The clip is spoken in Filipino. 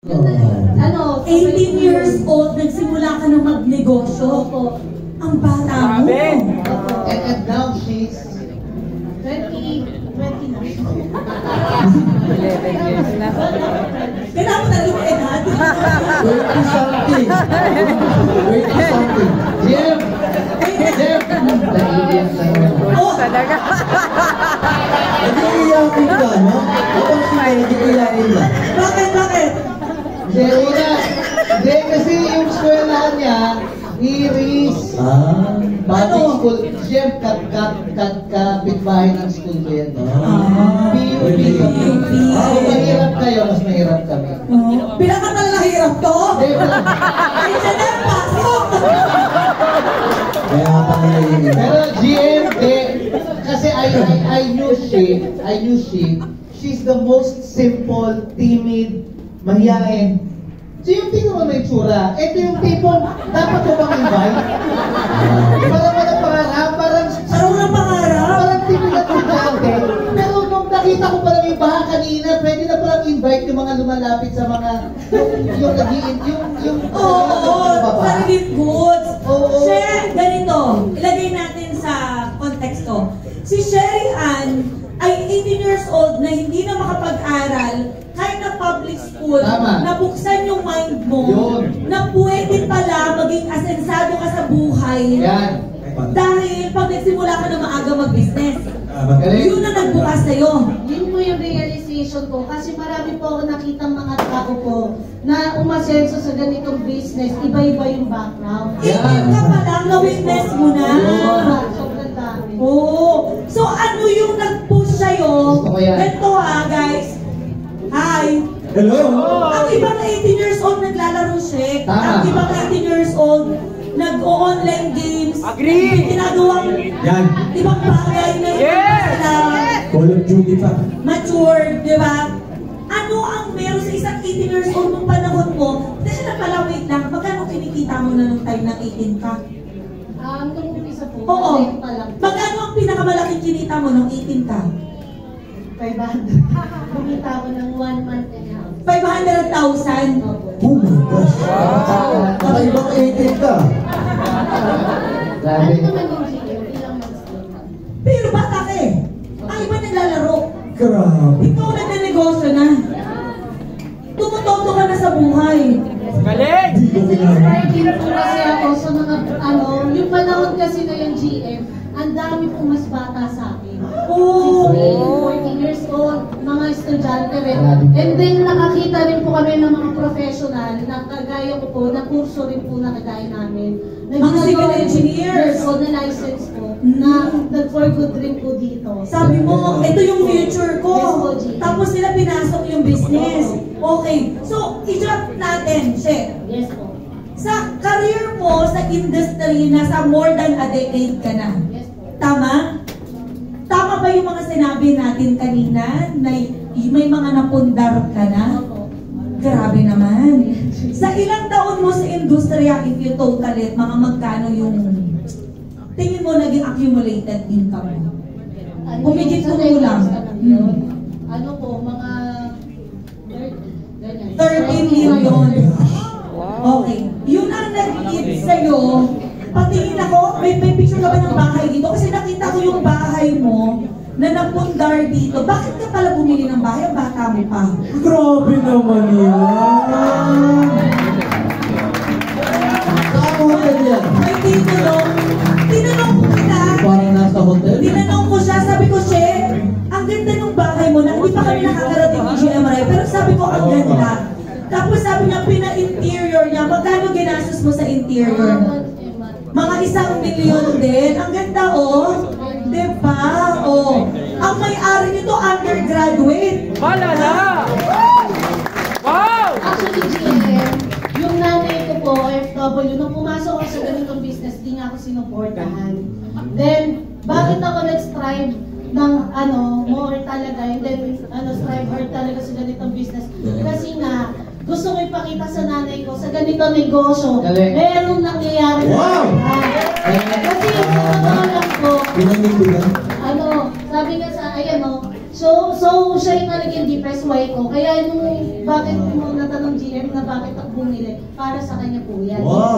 Ano, 18 years old, nagsimula ka na magnegosyo. Ang bata mo. And now she's 20 na. 11 years na. Kailangan mo na yung edad. 20-something. 20-something. Jeff! Jeff! Naiiyak lang yun. Talaga. Nag-iiyakin ka, no? Kapag siya nag-iiyakin ka. Bakit? Hindi, kasi yung eskwelahan niya, Iris. Public school. Jeff, kapitbahay ng school ko yan. PUP. Kung mahirap kayo, mas mahirap kami. Pinakatal na hirap to? Ay, siya na, pasok! Kaya pa nila yun. Pero GM, kasi I knew she's the most simple, timid, mahiyain. So yung tingnan mo may tsura, ito yung tipong dapat ko bang invite? Parang walang pangarap, parang timid at estudyante. Pero nung nakita ko palang yung baha kanina, pwede na palang invite yung mga lumalapit sa mga, yung sa relief goods. Oo. Share, ganito, ilagay natin sa konteksto. Si Sherry Ann ay 18 years old na hindi na makapag-aral kahit na public school. Tama. Nabuksan yung mind mo Yun. na pwede pala maging asensado ka sa buhay. Yan. Dahil pag nagsimula ka na maaga mag-business, Magaling. yun na nagbukas sa'yo. Yun po yung realization ko kasi marami po ako nakitang mga tao po na umasenso sa ganitong business, iba-iba yung background. Itin ka pa lang, na-witness mo na. Sobrang dami. Oo. So ano yung nag-push sa'yo? Gusto ko yan. Ito guys. Hi. Hello. Ang ibang 18 years old naglalaro shake. Tama. Ang ibang 18 years old nag-o-online games. Agree. Ginagawang Yan. ibang bagay na Call of Duty pa. mature, di ba? Ano ang meron sa isang 18 years old nung panahon mo? Dahil na pala, wait lang, magkano kinikita mo na nung time na 18 ka? Nung umpisa po, Oo. kasi pa lang. Magkano ang pinakamalaking kinita mo nung 18 ka? 500. Bumita ako ng 1 month and a half. 500,000. Oh my gosh. Nakaibang 18 ka. Ano naman yung GM? Ilang months din? Pero bata ka eh. Ang iba naglalaro. Grabe. Ikaw nagna-negosyo na. Tumutoto ka na sa buhay. Galing! Hindi ko kinala. Inspired po kasi ako sa mga, yung panahon kasi na yung GM, ang dami pong mas bata sa akin. Oo. 14 years old, mga estudyante rin. And then nakakita rin po kami ng mga professional na kagaya ko po, na kurso rin po na kagaya namin. Mga civil engineers. O na license po, na nag-for good rin po dito. Sabi mo, ito yung future ko. Yes po, G. Tapos nila pinasok yung business. Okay. So, i-drop natin, Che. Yes po. Sa career mo sa industry, nasa more than a decade ka na. Yes po. Tama? Tama ba yung mga sinabi natin kanina na may mga napundar ka na? Opo. Grabe naman. Sa ilang taon mo sa industriya, if you total it, mga magkano yung tingin mo naging accumulated income mo? Humigit Sa kumulang. yun, ano po, mga 30, ganyan. 13 million. Wow. Okay. Yun ang nag-hit sa'yo. Patingin ako, may picture ka ba ng bahay dito? Kasi nakita ko yung bahay mo na napundar dito. Bakit ka pala bumili ng bahay? Ang bata mo pa. Grabe naman yan. Saan hotel yan? May tinanong. Tinanong ko kita. Parang nasa hotel. Tinanong ko siya. Sabi ko, Che, ang ganda ng bahay mo na hindi pa kami nakakarating ni GMRI. Pero sabi ko, ang ganda. Tapos sabi niya, pina-interior niya. Magkano ginastos mo sa interior? Mga 1 milyon din. Ang ganda, oh. Diba? Oh. Ang may-ari nito, undergraduate. Malala! Wow! Actually, GM, yung nanay ko po, OFW, nung pumasok ako sa ganitong business, di nga ako sinuportahan. Then, bakit ako nag-strive ng more talaga, and then, strive hard talaga sa ganitong business? Kasi nga, gusto ko ipakita sa nanay ko, sa ganitong negosyo, merong nangyayari na. Wow! Kasi yung mga lang po, Pinanong ko yan. sabi nga sa, So siya yung talagang deepest why ko. Kaya nung bakit mo natanong GM na bakit ako bumili, para sa kanya po yan. Wow.